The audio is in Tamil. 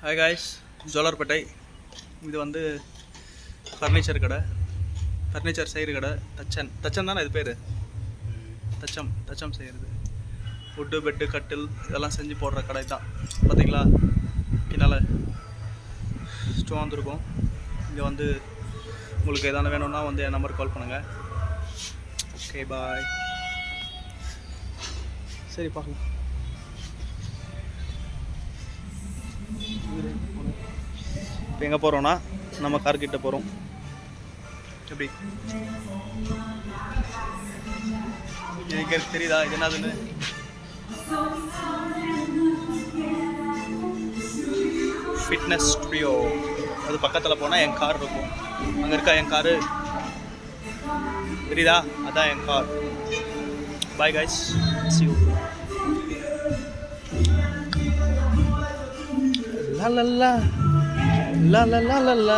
Hi guys, Jolarpattai. இது வந்து ஃபர்னிச்சர் கடை, ஃபர்னிச்சர் செய்கிற கடை. தச்சன் தானே இது பேர்? தச்சம் செய்கிறது. வுட்டு, பெட்டு, கட்டில் இதெல்லாம் செஞ்சு போடுற கடை தான். பார்த்தீங்களா, பின்னால் ஸ்டோ வந்துருக்கும். இங்கே வந்து உங்களுக்கு எதான வேணும்னா வந்து என் நம்பருக்கு கால் பண்ணுங்கள். ஓகே, பாய். சரி, பார்க்கலாம். இப்போ எங்கே போகிறோன்னா நம்ம கார்கிட்ட போகிறோம். எப்படி எனக்கு தெரியுதா இது என்னதுன்னு? Fitness studio. அது பக்கத்தில் போனால் என் கார் இருக்கும். அங்கே இருக்கா என் காரு, தெரியுதா? அதான் என் car. Bye guys, see you. La la la la la la la la.